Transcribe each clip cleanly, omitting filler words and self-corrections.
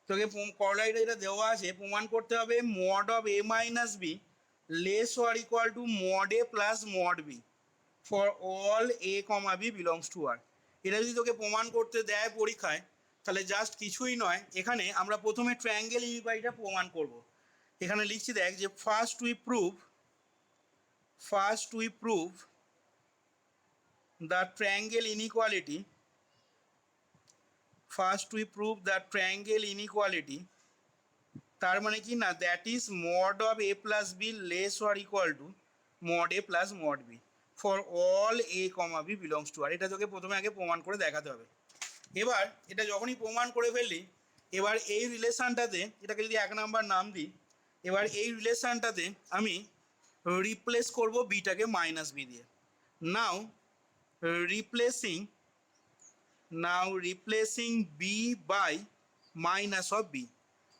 তোকে করলাইটা যেটা দেওয়া আছে প্রমাণ করতে হবে mod of A minus B less or equal to mod A plus mod B for all A comma B belongs to R. এটা যদি তোকে প্রমাণ করতে দেয় পরীক্ষায় তাহলে জাস্ট কিছুই নয়, এখানে আমরা প্রথমে ট্রায়াঙ্গেল ইনইকুয়ালিটিটা প্রমাণ করব। এখানে লিখছি দেখ যে first we prove the triangle inequality তার মানে কি না, that is mod of A plus b less or equal to mod A plus mod B for all A comma B belongs to R. এটা তোকে প্রথমে আগে প্রমাণ করে দেখাতে হবে। এবার এটা যখনই প্রমাণ করে ফেললি, এবার এই রিলেশানটাতে এটাকে যদি 1 নাম্বার নাম দিই, এবার এই রিলেশানটাতে আমি রিপ্লেস করব বিটাকে মাইনাস বি দিয়ে। Now replacing b by minus of B.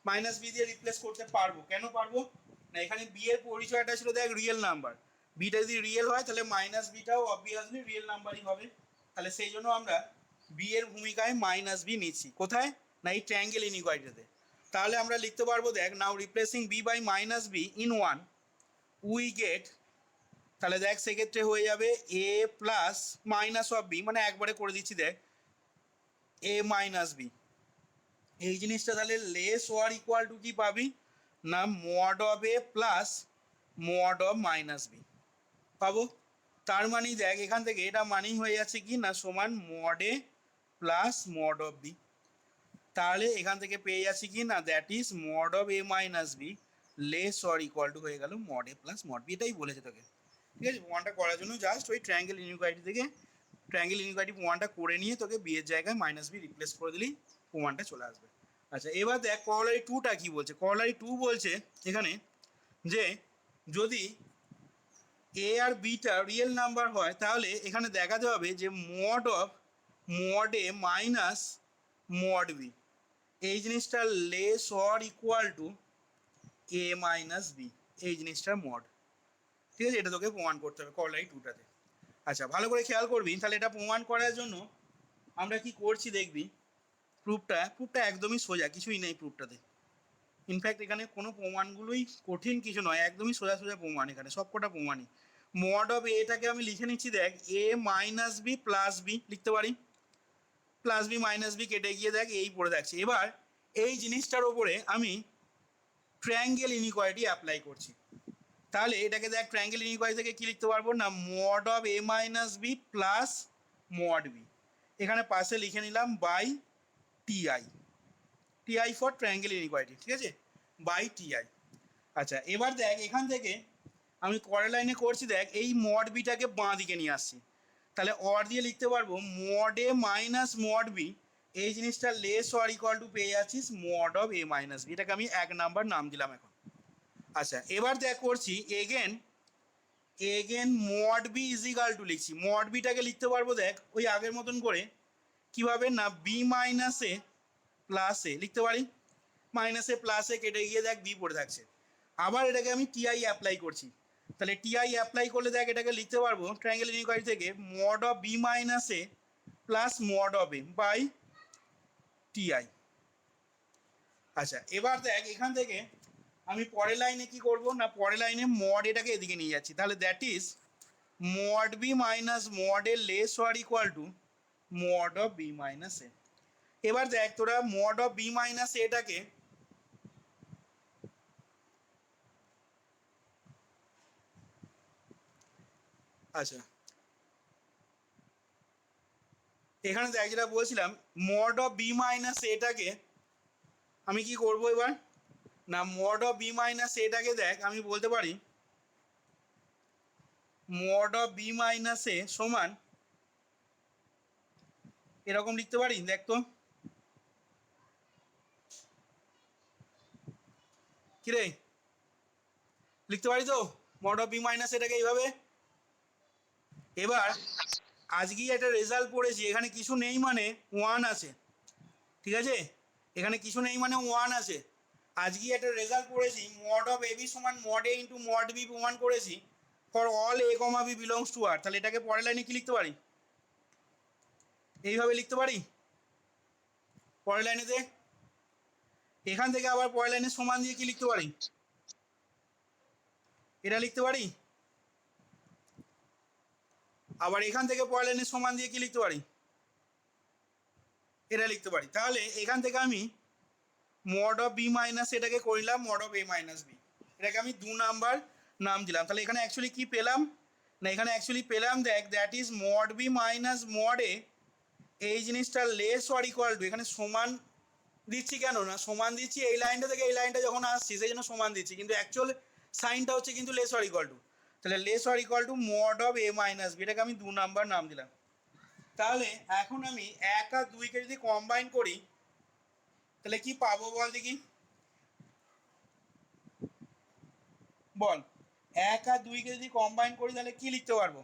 Minus b দিয়ে রিপ্লেস করতে পারবো, কেন পারবো না, এখানে বি এর পরিচয়টা ছিল দেখ রিয়েল নাম্বার, বিটা যদি রিয়েল হয় তাহলে মাইনাস বিটাও অবভিয়াসলি রিয়েল নাম্বারই হবে। তাহলে সেই জন্য আমরা বি এর ভূমিকায় মাইনাস বি নিচ্ছি। কোথায় না, এই ট্রায়াঙ্গেল ইনইকুয়ালিটিতে। তাহলে আমরা লিখতে পারবো দেখ now replacing b by minus b in one we get, তাহলে দেখ সেক্ষেত্রে হয়ে যাবে a plus minus of b, মানে একবারে করে দিচ্ছি দেখ এ মাইনাস বি। এই জিনিসটা তাহলে লেস ওয়ার ইকুয়াল টু কি পাবি না mod of A plus mod of minus B পাবো। তার মানে দেখ এখান থেকে এটা মানেই হয়ে যাচ্ছে কি না সমান mod A plus mod of B. তাহলে এখান থেকে পেয়ে যাচ্ছি কি না that is mod of A minus B less or equal to হয়ে গেল মড এ প্লাস মড বি। এটাই বলেছে তোকে, ঠিক আছে। প্রমাণটা করার জন্য জাস্ট ওই ট্রায়াঙ্গেল ইনইকুয়ালিটি থেকে ট্রায়াঙ্গেল ইনইকুয়ালিটি প্রমাণটা করে নিয়ে তোকে বি এর জায়গায় মাইনাস বি রিপ্লেস করে দিলেই প্রমাণটা চলে আসবে। আচ্ছা, এবার দেখ করলারি টুটা কি বলছে। করলারি টু বলছে এখানে যে যদি এ আর বিটা রিয়েল নাম্বার হয় তাহলে এখানে দেখাতে হবে যে mod A minus mod B এই জিনিসটা less or equal to A minus B, এই জিনিসটার মড, ঠিক আছে। এটা তোকে প্রমাণ করতে হবে করলারি টুটাতে। আচ্ছা, ভালো করে খেয়াল করবি। তাহলে এটা প্রমাণ করার জন্য আমরা কি করছি দেখবি, প্রুফটা একদমই সোজা, কিছুই নেই প্রুফটাতে। ইনফ্যাক্ট এখানে কোনো প্রমাণগুলোই কঠিন কিছু নয়, একদমই সোজা সোজা প্রমাণ, এখানে সবকটা প্রমাণই। মড অফ এটাকে আমি লিখে নিচ্ছি দেখ এ মাইনাস বি প্লাস বি লিখতে পারি, প্লাস বি মাইনাস বি কেটে গিয়ে দেখ এই পড়ে থাকছে। এবার এই জিনিসটার ওপরে আমি ট্রায়াঙ্গেল ইনইকুয়ালিটি অ্যাপ্লাই করছি। তাহলে এটাকে দেখ ট্রায়াঙ্গেল ইনইকুয়ালিটি থেকে কী লিখতে পারবো না mod of A minus B plus mod B, এখানে পাশে লিখে নিলাম by TI for triangle inequality, ঠিক আছে, বাই টিআই। আচ্ছা, এবার দেখ এখান থেকে আমি পরের লাইনে করছি দেখ এই মড বিটাকে বাঁ দিকে নিয়ে আসছি। তাহলে অর দিয়ে লিখতে পারবো mod A minus mod B, এই জিনিসটা লেস অর ইকুয়াল টু পেয়ে যাচ্ছিস mod of A minus B, এটাকে আমি 1 নাম্বার নাম দিলাম এখন। আচ্ছা, এবার দেখ করছি again mod B is equal to লিখছি। মড বিটাকে লিখতে পারবো দেখ ওই আগের মতন করে, কিভাবে না B minus A plus A লিখতে পারি, মাইনাসে প্লাসে কেটে গিয়ে দেখ বি পড়ে থাকছে। আবার এটাকে আমি টিআই অ্যাপ্লাই করছি। তাহলে টিআই অ্যাপ্লাই করলে দেখ এটাকে লিখতে পারবো ট্রায়াঙ্গেল ইনইকুয়ালিটি থেকে mod of B minus A plus mod of A by TI. আচ্ছা, এবার দেখ এখান থেকে আমি পরের লাইনে কি করব না পরের লাইনে মড এটাকে এদিকে নিয়ে যাচ্ছি। তাহলে that is mod B minus mod a less or equal to mod of B minus a. এবার দেখ তোরা মড অফ বি মাইনাস এটাকে আচ্ছা এখানে দেখ যেটা বলছিলাম মড অফ বি মাইনাস এটাকে আমি কি করব এবার না মড অফ বি মাইনাস এটাকে দেখ আমি বলতে পারি মড অফ বি মাইনাস এ সমান এরকম লিখতে পারি, দেখ তো কিরে লিখতে পারি তো মড অফ বি মাইনাস এটাকে এইভাবে। এবার আজকেই একটা রেজাল্ট পড়েছি, এখানে কিছু নেই মানে 1 আছে, ঠিক আছে, এখানে কিছু নেই মানে 1 আছে। আজকেই একটা রেজাল্ট পড়েছি মড অফ এ বি সমান mod a into mod b প্রমাণ করেছি for all A comma B belongs to R. তাহলে এটাকে পরের লাইনে কি লিখতে পারি, এইভাবে লিখতে পারি পরের লাইনেতে এখান থেকে আবার পরের লাইনে সমান দিয়ে কি লিখতে পারি, এটা লিখতে পারি। আবার এখান থেকে পরের লাইনে সমান দিয়ে কি লিখতে পারি, এটা লিখতে পারি। তাহলে এখান থেকে আমি মড অফ বি মাইনাস এটাকে করলাম mod of A minus B, এটাকে আমি 2 নাম্বার নাম দিলাম। তাহলে এখানে অ্যাকচুয়ালি কি পেলাম না, এখানে অ্যাকচুয়ালি পেলাম দেখ that is mod B minus mod A, এই জিনিসটা লেস অর ইকুয়াল টু, এখানে সমান দিচ্ছি কেন না, সমান দিচ্ছি এই লাইনটা থেকে এই লাইনটা যখন আসছি সেই জন্য সমান দিচ্ছি, কিন্তু অ্যাকচুয়াল সাইনটা হচ্ছে কিন্তু লেস অর ইকুয়াল টু। তাহলে less or equal to mod of A minus B, এটাকে আমি 2 নাম্বার নাম দিলাম। তাহলে এখন আমি 1 আর 2কে যদি কম্বাইন করি তাহলে কি পাবো বল দেখি, বল 1 আর 2কে যদি কম্বাইন করি তাহলে কি লিখতে পারবো,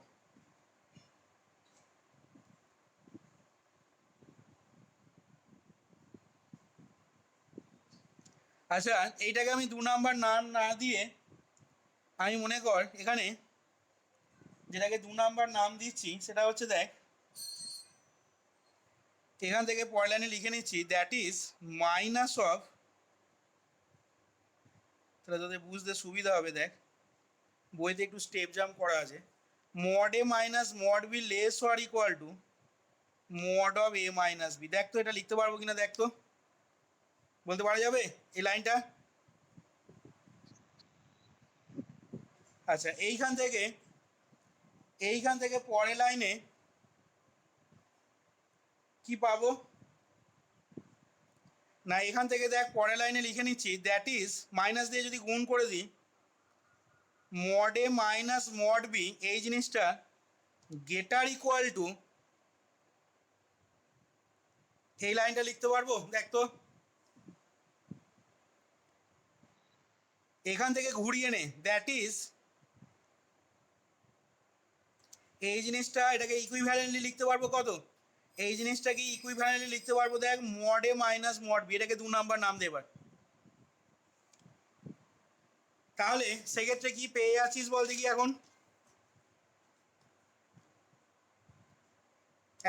আচ্ছা এইটাকে আমি 2 নাম্বার নাম না দিয়ে আমি মনে কর এখানে যেটাকে 2 নাম্বার নাম দিচ্ছি সেটা হচ্ছে দেখ এখান থেকে পরের লাইনে লিখে নিচ্ছি দ্যাট ইজ মাইনাস অফ, তাহলে তোদের বুঝতে সুবিধা হবে, দেখ বইতে একটু স্টেপ জাম্প করা আছে, mod A minus mod B less or equal to mod of A minus B. দেখ তো এটা লিখতে পারবো কিনা, দেখ তো বলতে পারা যাবে এই লাইনটা। আচ্ছা এইখান থেকে পরের লাইনে কি পাবো না, এখান থেকে দেখ পরের লাইনে লিখে নিচ্ছি দ্যাট ইজ মাইনাস দিয়ে যদি গুণ করে দিই mod A minus mod B, এই জিনিসটা গেটার ইকুয়াল টু, এই লাইনটা লিখতে পারবো দেখ তো, এখান থেকে ঘুরিয়ে নে দ্যাট ইজ এই জিনিসটা এটাকে ইকুইভ্যালেন্টলি লিখতে পারবো কত, এই জিনিসটাকে ইকুইভ্যালেন্টলি লিখতে পারবো দেখ mod A minus mod B, এটাকে 2 নাম্বার নাম দে এবার। তাহলে সেক্ষেত্রে কি পেয়ে যাচ্ছিস বল দেখি এখন,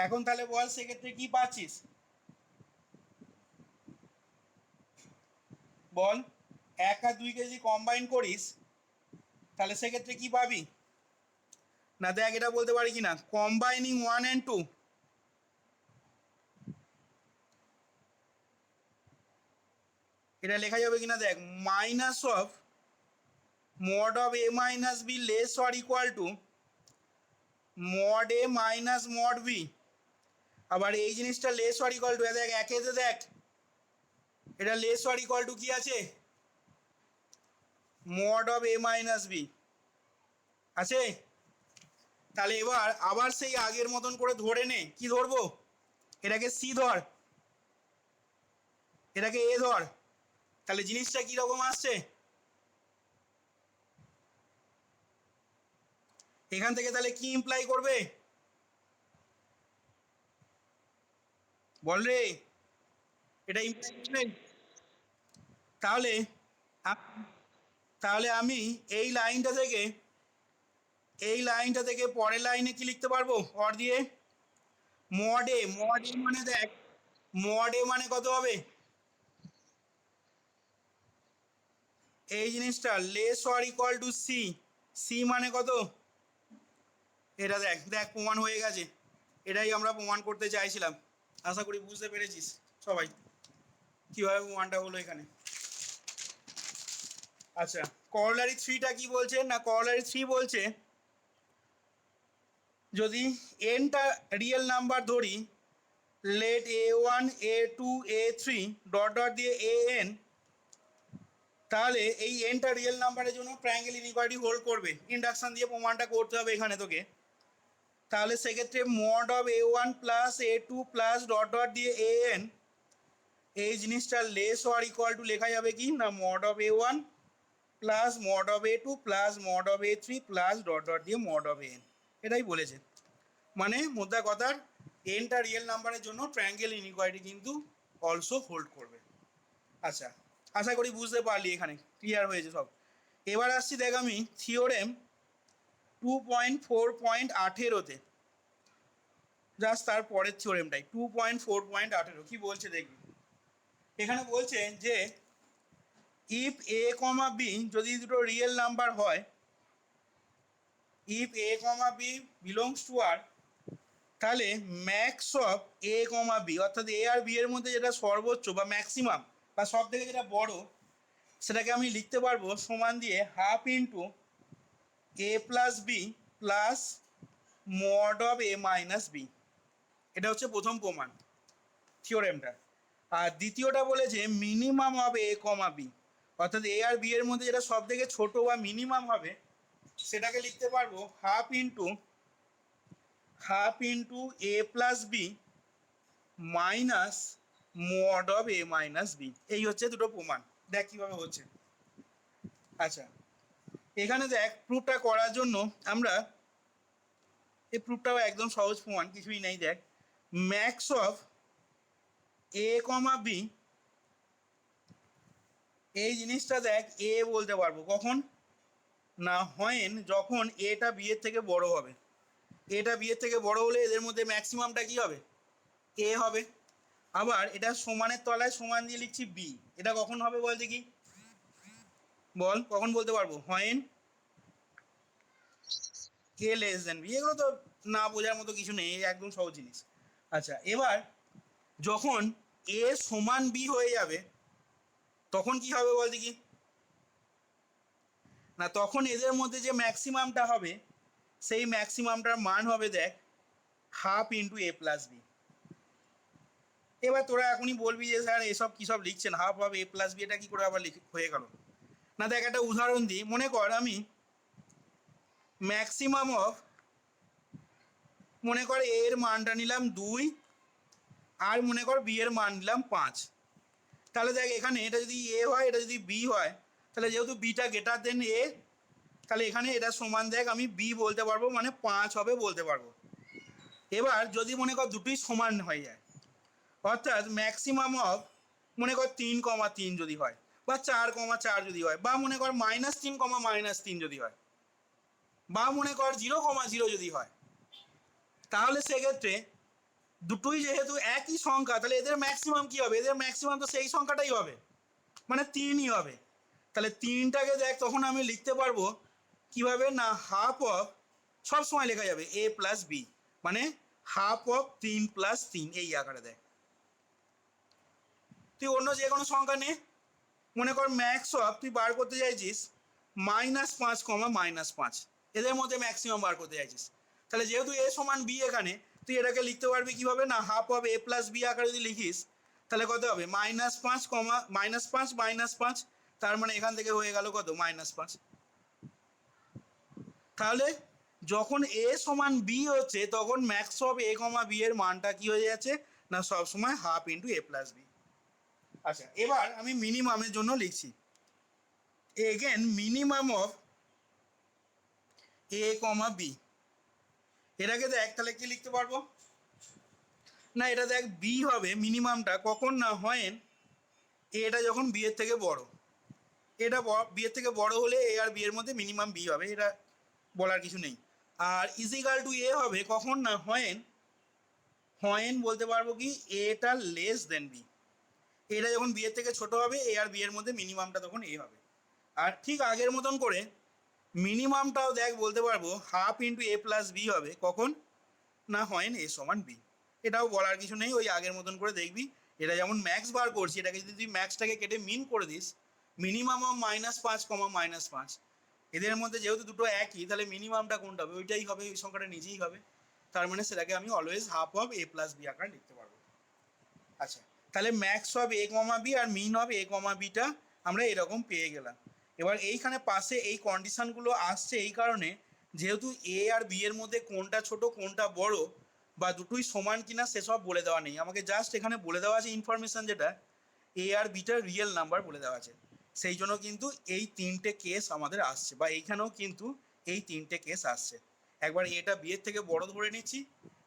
এখন তাহলে বল সেক্ষেত্রে কি পাচ্ছিস বল, 1 আর 2কে যদি কম্বাইন করিস তাহলে সেক্ষেত্রে কি পাবি না, দেখ এটা বলতে পারি কিনা কম্বাইনিং 1 and 2, এটা লেখা যাবে কিনা দেখ minus of mod of A minus B less or equal to mod A minus mod B, আবার এই জিনিসটা লেস অর ইকুয়াল টু দেখ একেতে দেখ এটা লেস অর ইকুয়াল টু কি আছে mod of A minus B আছে। তাহলে এবার আবার সেই আগের মতন করে ধরে নে, কি ধরবো, এটাকে সি ধর, এটাকে এ ধর, তাহলে জিনিসটা কি রকম আসছে, এখান থেকে তাহলে কি ইমপ্লাই করবে বল রে, এটা ইমপ্লাই করবে। তাহলে তাহলে আমি এই লাইনটা থেকে পরের লাইনে কি লিখতে পারবো অর দিয়ে মড এ মানে দেখ মড এ মানে কত হবে, এই জিনিসটা less or equal to C, C মানে কত, এটা দেখ দেখ প্রমাণ হয়ে গেছে, এটাই আমরা প্রমাণ করতে চাইছিলাম। আশা করি বুঝতে পেরেছিস সবাই কিভাবে প্রমাণটা হলো এখানে। আচ্ছা করলারি 3টা কি বলছে না, করলারি 3 বলছে যদি এনটা রিয়েল নাম্বার ধরি let a1 a2 a3 dot dot দিয়ে an, তাহলে এই এনটা রিয়েল নাম্বারের জন্য ট্রায়াঙ্গেল ইনইকুয়ালিটি হোল্ড করবে, ইন্ডাকশন দিয়ে প্রমাণটা করতে হবে এখানে তোকে। তাহলে সেক্ষেত্রে mod of a1 plus a2 plus dot dot দিয়ে an, এই জিনিসটা লেস অর ইকুয়াল টু লেখা যাবে কি না mod of a1 plus mod of a2 plus mod of a3 plus dot dot দিয়ে মড অফ an, এটাই বলেছে। মানে মোদ্দা কথার এনটা রিয়েল নাম্বারের জন্য ট্রায়াঙ্গেল ইনইকুয়ালিটি কিন্তু অলসো হোল্ড করবে। আচ্ছা আশা করি বুঝতে পারলি, এখানে ক্লিয়ার হয়েছে সব। এবার আসছি দেখ আমি থিওরেম 2.4.18 জাস্ট তার পরের থিওরেমটাই 2.4.18 কি বলছে দেখবি। এখানে বলছে যে ইফ এ কমা বি যদি দুটো রিয়েল নাম্বার হয়, if a comma B belongs to R, তাহলে max of A comma B অর্থাৎ এ আর বি এর মধ্যে যেটা সর্বোচ্চ বা ম্যাক্সিমাম বা সব থেকে যেটা বড়, সেটাকে আমি লিখতে পারবো সমান দিয়ে half into A plus B plus mod of A minus B. এটা হচ্ছে প্রথম প্রমাণ থিওরেমটা। আর দ্বিতীয়টা বলেছে minimum of A comma B অর্থাৎ এ আর বি এর মধ্যে যেটা সব থেকে ছোট বা মিনিমাম হবে, সেটাকে লিখতে পারবো half into A plus B minus mod of A minus B. এই হচ্ছে দুটো প্রমাণ। দেখ কীভাবে হচ্ছে। আচ্ছা, এখানে দেখ প্রুফটা করার জন্য আমরা এই প্রুফটাও একদম সহজ প্রমাণ, কিছুই নেই। দেখ max of A comma B, এই জিনিসটা দেখ এ বলতে পারবো কখন না হয় যখন এটা বি এর থেকে বড় হবে। এটা বি এর থেকে বড় হলে এদের মধ্যে ম্যাক্সিমামটা কি হবে? এ হবে। আবার এটা সমানের তলায় সমান দিয়ে লিখছি বি, এটা কখন হবে বল দেখি, বল কখন বলতে পারবো? হয় কে লেস দেন বি। এগুলো তো না বোঝার মতো কিছু নেই, একদম সহজ জিনিস। আচ্ছা, এবার যখন এ সমান বি হয়ে যাবে তখন কি হবে বল দেখি, না তখন এদের মধ্যে যে ম্যাক্সিমামটা হবে সেই ম্যাক্সিমামটার মান হবে দেখ হাফ ইন্টু এ প্লাস বি। এবার তোরা এখনই বলবি যে স্যার এসব কী সব লিখছেন, half of A plus B, এটা কী করে আবার হয়ে গেল? না দেখ একটা উদাহরণ দিই। মনে কর আমি ম্যাক্সিমাম অফ, মনে কর এ এর মানটা নিলাম 2 আর মনে কর বি এর মান নিলাম 5। তাহলে দেখ এখানে এটা যদি এ হয় এটা যদি বি হয়, তাহলে যেহেতু বিটা গ্রেটার দেন এ, তাহলে এখানে এটা সমান দেখ আমি বি বলতে পারবো, মানে 5 হবে বলতে পারবো। এবার যদি মনে কর দুটোই সমান হয়ে যায়, অর্থাৎ ম্যাক্সিমাম অফ মনে কর 3,3 যদি হয়, বা 4,4 যদি হয়, বা মনে কর -3,-3 যদি হয়, বা মনে কর 0,0 যদি হয়, তাহলে সেক্ষেত্রে দুটোই যেহেতু একই সংখ্যা, তাহলে এদের ম্যাক্সিমাম কি হবে? এদের ম্যাক্সিমাম তো সেই সংখ্যাটাই হবে, মানে 3ই হবে। তাহলে 3টাকে দেখ তখন আমি লিখতে পারবো কিভাবে, না হাফ অফ, সবসময় লেখা যাবে এ প্লাস বি, মানে হাফ অফ 3 + 3 এই আকারে। দেখ তুই অন্য যে কোনো সংখ্যা নে, মনে কর ম্যাক্স অফ তুই বার করতে চাইছিস -5, এদের মধ্যে ম্যাক্সিমাম বার করতে চাইছিস, তাহলে যেহেতু এ সমান বি এখানে, তুই এটাকে লিখতে পারবি কিভাবে, না half of A plus b আকারে যদি লিখিস তাহলে কত হবে -5, তার মানে এখান থেকে হয়ে গেল কত -5। তাহলে যখন এ সমান বি হচ্ছে তখন max of A comma b এর মানটা কি হয়ে যাচ্ছে, না সবসময় হাফ ইন্টু এ প্লাস বি। আচ্ছা, এবার আমি মিনিমামের জন্য লিখছি again minimum of A comma b. এটাকে দেখ তাহলে কি লিখতে পারবো, না এটা দেখ বি হবে মিনিমামটা কখন, না হয় এটা যখন বি এর থেকে বড়। এটা বি এর থেকে বড় হলে এ আর বি এর মধ্যে মিনিমাম বি হবে, এটা বলার কিছু নেই। আর ইজিক্যাল টু এ হবে কখন, না হয় বলতে পারবো কি এটা লেস দেন বি। এটা যখন বি এর থেকে ছোট হবে এ আর বি এর মধ্যে মিনিমামটা তখন এ হবে। আর ঠিক আগের মতন করে মিনিমামটাও দেখ বলতে পারবো হাফ ইন্টু এ প্লাস বি হবে কখন, না হয় এ সমান বি। এটাও বলার কিছু নেই, ওই আগের মতন করে দেখবি। এটা যেমন ম্যাক্স বার করছি, এটাকে যদি তুই ম্যাক্সটাকে কেটে মিন করে দিস, মিনিমাম অফ -5, এদের মধ্যে যেহেতু দুটো একই, তাহলে মিনিমামটা কোনটা হবে? ওইটাই হবে, ওই সংখ্যাটা নিজেই হবে। তার মানে সেটাকে আমি always half of A plus b আকারে লিখতে পারবো। আচ্ছা, তাহলে max of A comma b আর মিন অফ এ কমা বিটা আমরা এরকম পেয়ে গেলাম। এবার এইখানে পাশে এই কন্ডিশনগুলো আসছে এই কারণে, যেহেতু এ আর বি এর মধ্যে কোনটা ছোট কোনটা বড় বা দুটোই সমান কিনা সেসব বলে দেওয়া নেই, আমাকে জাস্ট এখানে বলে দেওয়া আছে ইনফরমেশান, যেটা এ আর বিটার রিয়েল নাম্বার বলে দেওয়া আছে। সেই জন্য কিন্তু এই 3টে কেস আমাদের আসছে, বা এইখানেও কিন্তু এই 3টে কেস আসছে। একবার এটা বি এর থেকে বড় ধরে নিচ্ছি,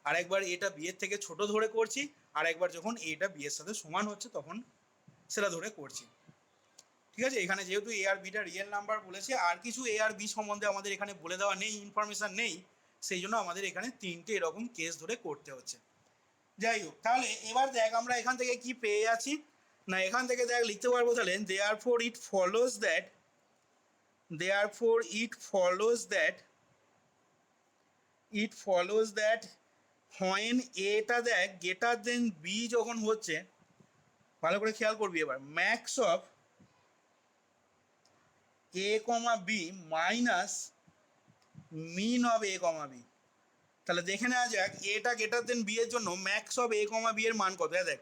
আর একবার এটা বি এর থেকে ছোট ধরে করছি, আর একবার যখন এটা বি এর সাথে সমান হচ্ছে তখন সেটা ধরে করছি। ঠিক আছে, এখানে যেহেতু এ আর বিটা রিয়েল নাম্বার বলেছে, আর কিছু এ আর বি সম্বন্ধে আমাদের এখানে বলে দেওয়া নেই, ইনফরমেশান নেই, সেই জন্য আমাদের এখানে 3টে এরকম কেস ধরে করতে হচ্ছে। যাই হোক, তাহলে এবার দেখ আমরা এখান থেকে কি পেয়ে যাচ্ছি, না এখান থেকে দেখ লিখতে পারবো তাহলে therefore it follows that when এটা দেখ গ্রেটার দেন বি যখন হচ্ছে, ভালো করে খেয়াল করবি এবার, max of A comma b minus min of A comma b. তাহলে দেখে নেওয়া যাক এটা গ্রেটার দেন বি এর জন্য max of A comma b এর মান কত। দেখ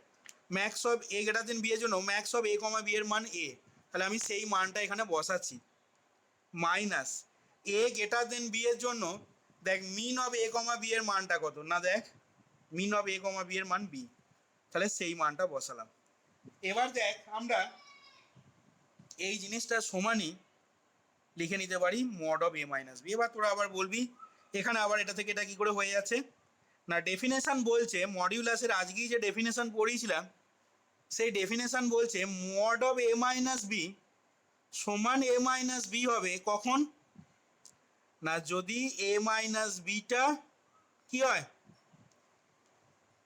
max of a greater than b এর জন্য max of A comma b এর মান এ, তাহলে আমি সেই মানটা এখানে বসাচ্ছি, minus a greater than b এর জন্য দেখ মিন অফ এ কমা বি এর মানটা কত, না দেখ মিন অফ এ কমা বি এর মান বি, তাহলে সেই মানটা বসালাম। এবার দেখ আমরা এই জিনিসটা সমানই লিখে নিতে পারি mod of A minus b. এবার তোরা আবার বলবি এখানে আবার এটা থেকে এটা কি করে হয়ে যাচ্ছে, না ডেফিনেশন বলছে মডিউলাসের আজকেই যে ডেফিনেশন পড়িয়েছিলাম সেই ডেফিনেশন বলছে mod of A minus b সমান এ মাইনাস বি হবে কখন, না যদি এ মাইনাস বিটা কি হয়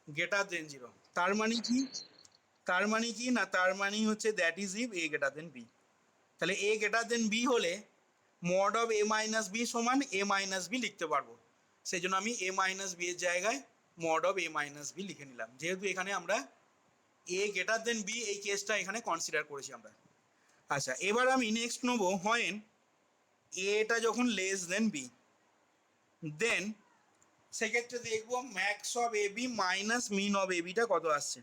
গ্রেটার দেন জিরো। তার মানে কি, না তার মানে হচ্ছে that is if a greater than b. তাহলে এ গ্রেটার দেন বি হলে mod of A minus b সমান এ মাইনাস বি লিখতে পারবো, সেই জন্য আমি এ মাইনাস বি এর জায়গায় mod of A minus b লিখে নিলাম, যেহেতু এখানে আমরা এ গ্রেটার দেন বি এই কেসটা এখানে কনসিডার করেছি আমরা। আচ্ছা এবার আমি নেক্সট নেবো হয় এটা যখন লেস দেন বি, দেন সেক্ষেত্রে দেখবো max of a b minus min of a বিটা কত আসছে,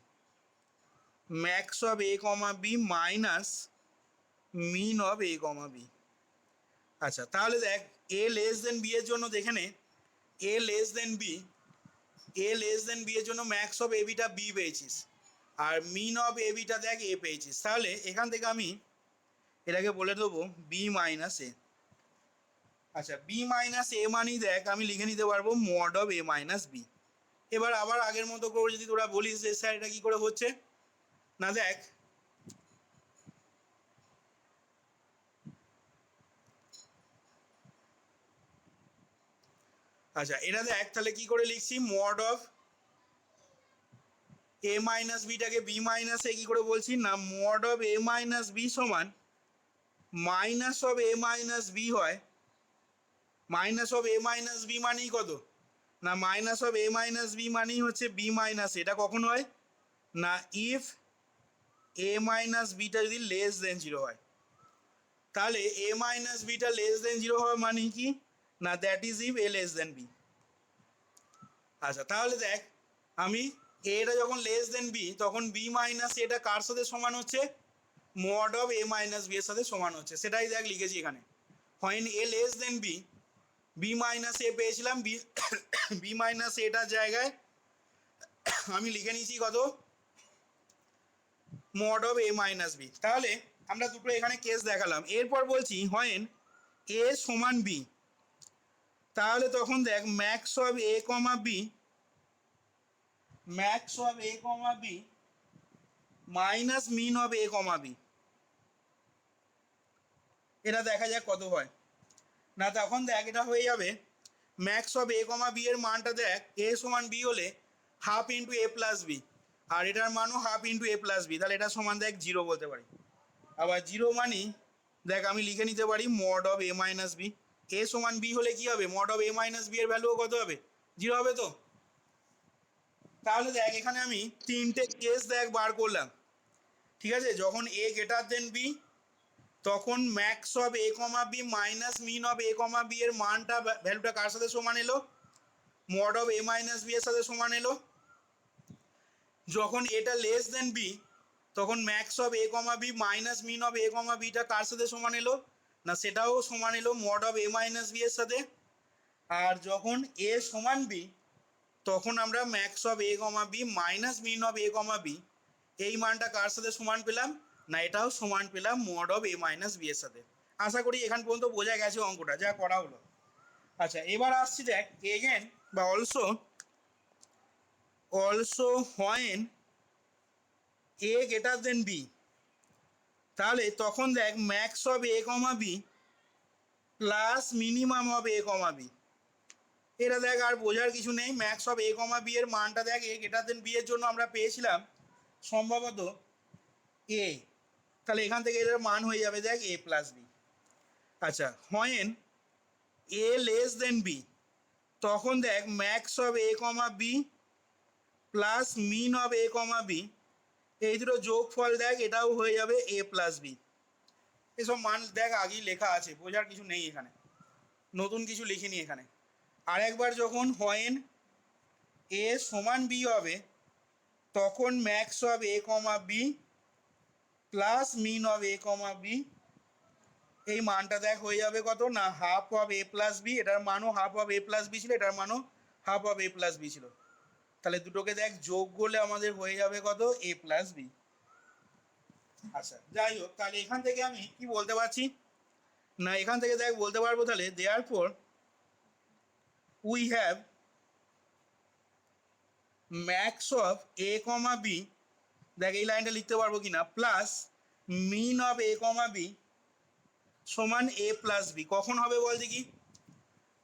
max of A comma b minus min of A comma b. আচ্ছা তাহলে দেখ এ লেস দেন বি এর জন্য দেখে নে, এ লেস দেন বি এর জন্য ম্যাক্স অফ এ বিটা বি পেয়েছিস আর মিন অফ এ বিটা দেখ এ পেয়েছিস, তাহলে এখান থেকে আমি এটাকে বলে দেবো বি মাইনাস এ। আচ্ছা বি মাইনাস এ মানেই দেখ আমি লিখে নিতে পারবো mod of A minus b. এবার আবার আগের মতো করে যদি তোরা বলিস যে স্যার এটা কী করে হচ্ছে, না দেখ আচ্ছা এটা দেখ তাহলে কি করে লিখছি, মড অফ এ মাইনাস বিটাকে বি মাইনাস এ কী করে বলছি, না mod of A minus b সমান minus of A minus b হয়, minus of A minus b মানেই কত, না minus of A minus b মানেই হচ্ছে বি মাইনাস, এটা কখন হয় না ইফ এ মাইনাস বিটা যদি লেস দেন জিরো হয়। তাহলে এ মাইনাস বিটা লেস দেন জিরো হওয়া মানে কি, না that is if a less than b. আচ্ছা তাহলে দেখ আমি এটা যখন লেস দেন বি তখন বি মাইনাস এটা কার সাথে সমান হচ্ছে, mod of A minus b এর সাথে সমান হচ্ছে, সেটাই দেখ লিখেছি এখানে। হয় a less than b, b minus a পেয়েছিলাম, বি মাইনাস এটার জায়গায় আমি লিখে নিয়েছি কত, mod of A minus b. তাহলে আমরা দুটো এখানে কেস দেখালাম। এরপর বলছি হয় এ সমান বি, তাহলে তখন দেখ max of A comma b minus min of A comma b, এটা দেখা যাক কত হয়। না তখন দেখ এটা হয়ে যাবে max of A comma b এর মানটা দেখ এ সমান বি হলে হাফ ইন্টু এ প্লাস বি, আর এটার মানও হাফ ইন্টু এ প্লাস বি, তাহলে এটা সমান দেখ জিরো বলতে পারি। আবার জিরো মানি দেখ আমি লিখে নিতে পারি mod of A minus b, a সমান বি হলে কি হবে, mod of A minus b এর ভ্যালুও কত হবে, জিরো হবে তো। তাহলে দেখ এখানে আমি তিনটে কেস দেখ বার করলাম, ঠিক আছে। যখন এ গ্রেটার দেন বি তখন max of A comma b minus min of A comma b এর মানটা ভ্যালুটা কার সাথে সমান এলো, mod of A minus b এর সাথে সমান এলো। যখন এটা লেস দেন বি তখন max of A comma b minus min of A comma বিটা কার সাথে সমান এলো, না সেটাও সমান এলো mod of A minus b এর সাথে। আর যখন এ সমান বি তখন আমরা max of A comma b minus min of A comma B এই মানটা কার সাথে সমান পেলাম, না এটাও সমান পেলাম mod of A minus b এর সাথে। আশা করি এখান পর্যন্ত বোঝা গেছে অঙ্কটা যা করা হলো। আচ্ছা এবার আসছি দেখ এগেন বা also when a greater than b, তাহলে তখন দেখ max of A comma b plus minimum of A comma b, এটা দেখ আর বোঝার কিছু নেই। Max of A comma b এর মানটা দেখ এ গ্রেটার দেন বি এর জন্য আমরা পেয়েছিলাম সম্ভবত এ, তাহলে এখান থেকে এটার মান হয়ে যাবে দেখ এ প্লাস বি। আচ্ছা, when a less than b, তখন দেখ max of A comma b plus min of A comma B, এই দুটো যোগফল দেখ এটাও হয়ে যাবে এ প্লাস বি। এসব মান দেখ আগেই লেখা আছে, বোঝার কিছু নেই এখানে, নতুন কিছু লিখিনি এখানে। আর একবার যখন হোয়েন এ সমান বি হবে, তখন max of A comma b plus min of A comma B, এই মানটা দেখ হয়ে যাবে কত না half of A plus b, এটার মানও half of A plus b ছিল, এটার মানও half of A plus b ছিল। তাহলে দুটোকে দেখ যোগ করলে আমাদের হয়ে যাবে কত এ প্লাস বি। আচ্ছা যাই হোক, তাহলে এখান থেকে আমি কি বলতে পারছি না, এখান থেকে দেখ বলতে পারবো তাহলে therefore we have max of A comma b, দেখ এই লাইনটা লিখতে পারবো কিনা, plus min of A comma b সমান এ প্লাস বি। কখন হবে বল দেখি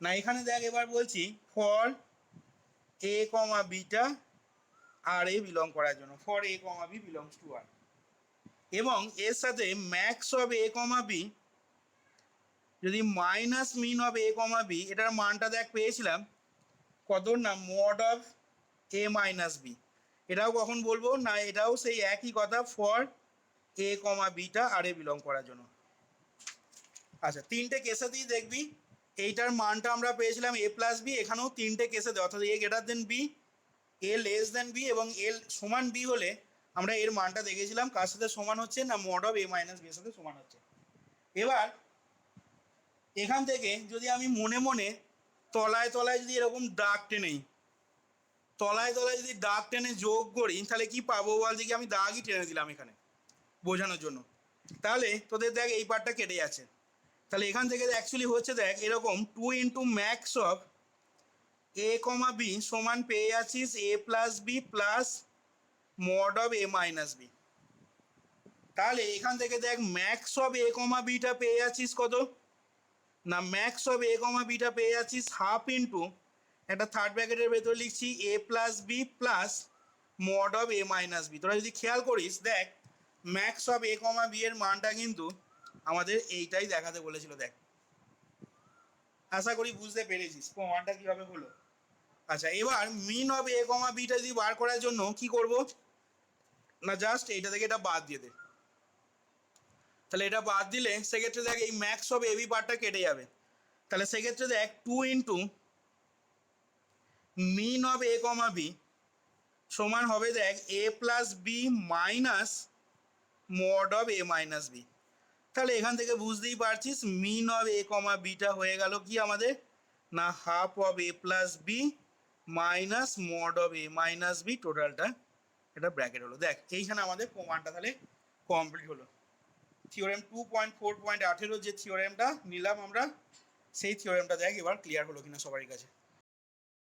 না, এখানে দেখ এবার বলছি ফর এ কমা বিটা আর এ বিলং করার জন্য, for a comma B belongs to R, এবং এর সাথে max of A comma b যদি minus min of A comma b, এটার মানটা দেখ পেয়েছিলাম কত না mod of A minus b. এটাও কখন বলবো না, এটাও সেই একই কথা, ফর এ কমা বিটা আর এ বিলং করার জন্য। আচ্ছা, তিনটে কেসেতেই দেখবি এইটার মানটা আমরা পেয়েছিলাম এ প্লাস বি, এখানেও তিনটে কেসেতে, অর্থাৎ এ গ্রেটার দেন বি, এ লেস দেন বি এবং এল সমান বি হলে আমরা এর মানটা দেখেছিলাম কার সাথে সমান হচ্ছে না mod of A minus b এর সাথে সমান হচ্ছে। এবার এখান থেকে যদি আমি মনে মনে তলায় তলায় যদি এরকম দাগ টেনেই, তলায় তলায় যদি দাগ টেনে যোগ করি, তাহলে কি পাবো বল দেখি, আমি দাগই টেনে দিলাম এখানে বোঝানোর জন্য, তাহলে তোদের দেখ এই পার্টটা কেটে যাচ্ছে। তাহলে এখান থেকে অ্যাকচুয়ালি হচ্ছে দেখ এরকম 2 into max of A comma b সমান পেয়ে যাচ্ছিস a plus B plus mod of A minus b. তাহলে এখান থেকে দেখ ম্যাক্স অফ এ কমা বিটা পেয়ে যাচ্ছিস কত না, ম্যাক্স অফ এ কমা বিটা পেয়ে যাচ্ছিস হাফ ইন্টু একটা থার্ড ব্র্যাকেটের ভেতর লিখছি a plus B plus mod of A minus b. তোরা যদি খেয়াল করিস দেখ max of A comma b এর মানটা কিন্তু আমাদের এইটাই দেখাতে বলেছিল। দেখ আশা করি বুঝতে পেরেছিস প্রমাণটা কিভাবে হলো। আচ্ছা, এবার মিন অফ এ কমা বিটা যদি বার করার জন্য কি করব না, জাস্ট এইটা থেকে এটা বাদ দিয়ে দে। তাহলে এটা বাদ দিলে সেক্ষেত্রে দেখ এই ম্যাক্স অফ এবি পার্টটা কেটে যাবে। তাহলে সেক্ষেত্রে দেখ 2 into min of A comma b সমান হবে দেখ a plus B minus mod of A minus b. তাহলে এখান থেকে বুঝতেই পারছিস মিন অফ এ কমা বিটা হয়ে গেল কি আমাদের না half of A plus B minus mod of A minus b, টোটালটা এটা ব্র্যাকেট হলো। দেখ এইখানে আমাদের প্রমাণটা তাহলে কমপ্লিট হলো। থিওরেম 2.4.18 যে থিওরেমটা নিলাম আমরা, সেই থিওরেমটা দেখ এবার ক্লিয়ার হলো কিনা সবারই কাছে।